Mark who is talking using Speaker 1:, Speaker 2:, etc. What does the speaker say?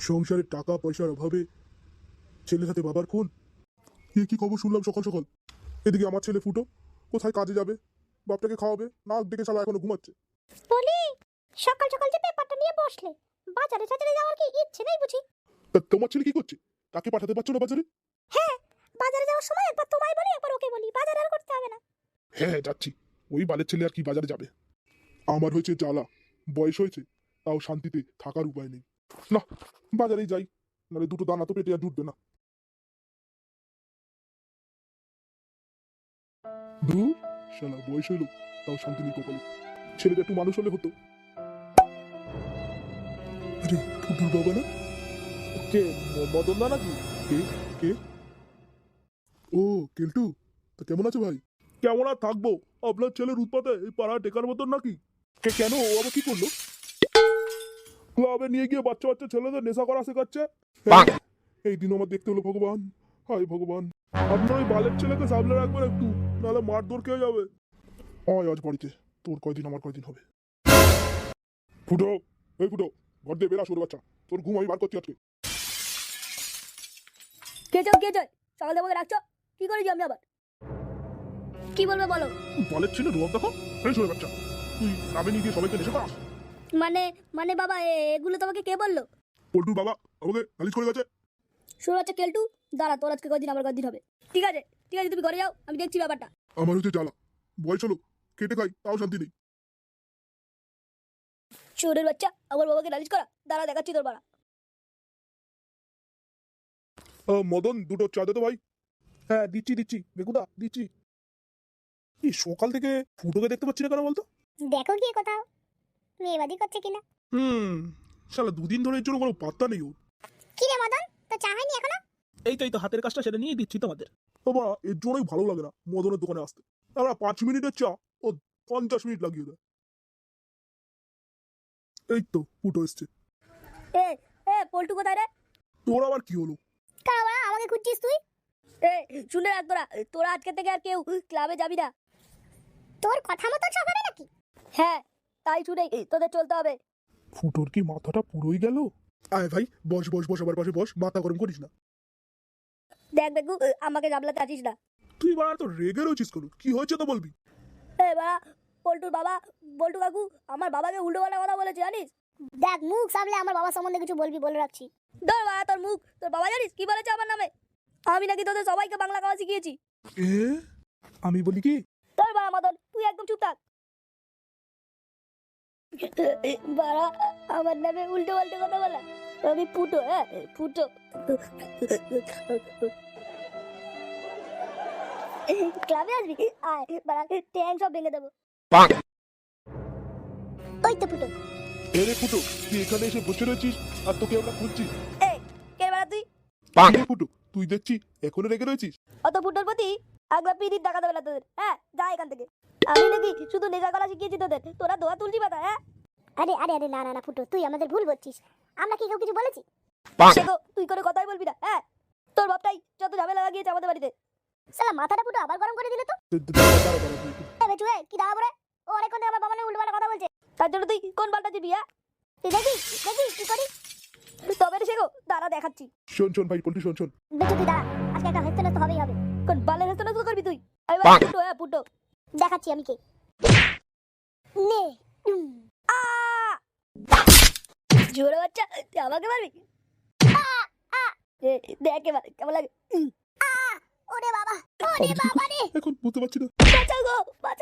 Speaker 1: সংসারে টাকা পয়সার অভাবে ছেলের সাথে বাবার খুন। কি খবর শুনলাম সকাল সকাল? এদিকে আমার ছেলে ফুটো কোথায় কাজে যাবে, বাপটাকে খাওয়াবে না, দেখে শালা এখনো ঘুমাচ্ছে।
Speaker 2: বলি সকাল সকাল যে পেপারটা নিয়ে বসলে, বাজারে টাজারে যাওয়ার কি ইচ্ছে নেই বুঝি?
Speaker 1: তা তোমার ছেলে কি করছে? তাকে পাঠাতে পারছো না বাজারে?
Speaker 2: হ্যাঁ, বাজারে যাওয়ার সময় একবার তোমায় বলি একবার ওকে বলি, বাজার আর করতে হবে না।
Speaker 1: হ্যাঁ যাচ্ছি। ওই বালের ছেলে আর কি বাজারে যাবে? আমার হয়েছে জ্বালা, বয়স হয়েছে, তাও শান্তিতে থাকার উপায় নেই। না, বাজারেই যাই, নাহলে দুটো দানা তো পেটে আর জুটবে না। ধুর, শালা বয়স হইলো তাও শান্তি নেই কপালে। ছেলেটা একটু মানুষ হলে হতো। আরে ফুটুর বাবা না? কে, মদন দা নাকি? কে কে? ও কেলটু, তা কেমন আছে ভাই? কেমন আর থাকবো, আপনার ছেলের উৎপাতে এই পাড়া টেকার মতন নাকি? কেন, ও আবার কি করলো? ক্লাবে নিয়ে গিয়ে বাচ্চা বাচ্চা ছেলেদের নেশা করা শেখাচ্ছে। এই দিন আমার দেখতে হলো ভগবান, হায় ভগবান। আপনার ওই বালের ছেলেকে সামলে রাখবেন একটু, নাহলে মারধর খেয়ে যাবে। আয় আজ বাড়িতে, তোর কয়দিন আমার কয়দিন হবে। ফুটো, এই ফুটো, ঘর দিয়ে বেরা সরে বাচ্চা, তোর ঘুম আমি বার করছি আজকে।
Speaker 2: কে চাই সকাল থেকে রাখছো, কি করেছি আমি আবার? কি বলবে বলো?
Speaker 1: বালের ছেলে রোগ দেখো, এই সরে বাচ্চা, তুই গ্রামে নিয়ে গিয়ে সবাইকে নেশা করাস?
Speaker 2: মানে মানে বাবা এগুলো তোমাকে কে বললো?
Speaker 1: পল্টুর বাবা আমাকে নালিশ করে গেছে।
Speaker 2: শুরু হচ্ছে কেলটু, দাঁড়া তোর আজকে কদিন আমার কদিন হবে। ঠিক আছে তুমি ঘরে যাও, আমি দেখছি ব্যাপারটা।
Speaker 1: আমার হচ্ছে জ্বালা, বয়স হলো, খেটে খাই তাও শান্তি নেই।
Speaker 2: চোরের বাচ্চা, আমার বাবাকে নালিশ করা, দাঁড়া দেখাচ্ছি তোর বাড়া।
Speaker 1: মদন দুটো চা দে তো ভাই। হ্যাঁ দিচ্ছি বেগুদা দিচ্ছি। এই সকাল থেকে ফুটোকে দেখতে পাচ্ছি না কেন বলতো?
Speaker 2: দেখো গিয়ে কোথাও মেয়েবাদি করছে কিনা।
Speaker 1: শালা দুদিন ধরে এর জন্য কোনো পাত্তা নেই ওর।
Speaker 2: কি রে মদন, তো চা হয়নি এখনো?
Speaker 3: এই তো হাতের কাজটা সেটা নিয়ে দিচ্ছি তোমাদের।
Speaker 1: বাবা এর জন্যই ভালো লাগে না মদনের দোকানে আসতে। আমরা 5 মিনিটের চা ও 50 মিনিট লাগিয়ে দেয়। এই তো ফুটো এসছে।
Speaker 2: এ পল্টু কোথায় রে?
Speaker 1: তোর আবার কি হলো?
Speaker 2: কারা আমাকে খুঁজছিস তুই? শুনে রাখ তোরা আজকে থেকে আর কেউ ক্লাবে যাবি না। তোর কথা মতো সব হবে নাকি? হ্যাঁ, তাই শুনেই তোদের চলতে হবে।
Speaker 1: ফুটোর কি মাথাটা পুরোই গেল? আয় ভাই বস আমার পাশে বস, মাথা গরম করিস না।
Speaker 2: দেখ বেগু, আমাকে জাবলাতে আসিস না।
Speaker 1: তুই বাড়া তো রেগে রয়েছিস কেন? কি হয়েছে তো বলবি।
Speaker 2: বাবা, পল্টুর বাবা, পল্টু কাকু আমার বাবাকে উল্টোপাল্টা কথা বলেছে জানিস? দেখ মুখ সামলে আমার বাবা সম্বন্ধে কিছু বলবি বলে রাখছি। ধর বাবা তোর মুখ, তোর বাবা জানিস কি বলেছে আমার নামে? আমি নাকি তোদের সবাইকে বাংলা খাওয়া শিখিয়েছি।
Speaker 1: আমি বলি কি?
Speaker 2: তোর বাবা মদন, তুই একদম চুপ থাক। বাড়া আমার নামে উল্টো পাল্টে কথা বলা। আমি ফুটো, ফুটো। ক্লাবে আসবি? আয় বাড়া, ট্যাং সব ভেঙে দেবো। ওই তো ফুটো।
Speaker 1: রে ফুটো, তুই এখানে এসে বসে রয়েছিস আর তোকে আমরা খুঁজছি।
Speaker 2: কে বাড়া তুই?
Speaker 1: রে ফুটো, তুই দেখছি এখনো রেগে রয়েছিস।
Speaker 2: অত ফুটোর প্রতি আগলা পিদির টাকা দেবে না তোদের। যা এখান থেকে। আমি নাকি শুধু নেশা করা শিখিয়েছি তোদের, তোরা দোয়া তুলছি পাতা। আরে না ফুটো, তুই আমাদের ভুল বলছিস। আমরা কি কেউ কিছু বলেছি? তুই করে কথাই বলবি না। তোর বাপটাই যত ঝামেলা লাগিয়েছে আমাদের বাড়িতে। শালা মাথাটা ফুটো আবার গরম করে দিলে তো। কি দাঁড়াবো রে? ও অনেকক্ষণ ধরে আমার বাবা নিয়ে উল্টোপাল্টা কথা বলছে। তার জন্য তুই কোন পাল্টা দিবি? তুই দেখি কি করি। তবে রে শেখো, দাঁড়া দেখাচ্ছি।
Speaker 1: শোন ভাই পল্টু, শোন
Speaker 2: বেঁচে তুই দাঁড়া, আজকে একটা হেসতে না তো হবেই হবে। কোন বালের হেসতে না তো করবি তুই? ফুটো ফুটো দেখাচ্ছি আমি কে। নে জোরে বাচ্চা, তুই আমাকে মারবি? দেখ এবার কেমন লাগে। ওরে বাবা রে।
Speaker 1: এখন বুঝতে পারছি না।
Speaker 2: বাঁচাও গো, বাঁচাও।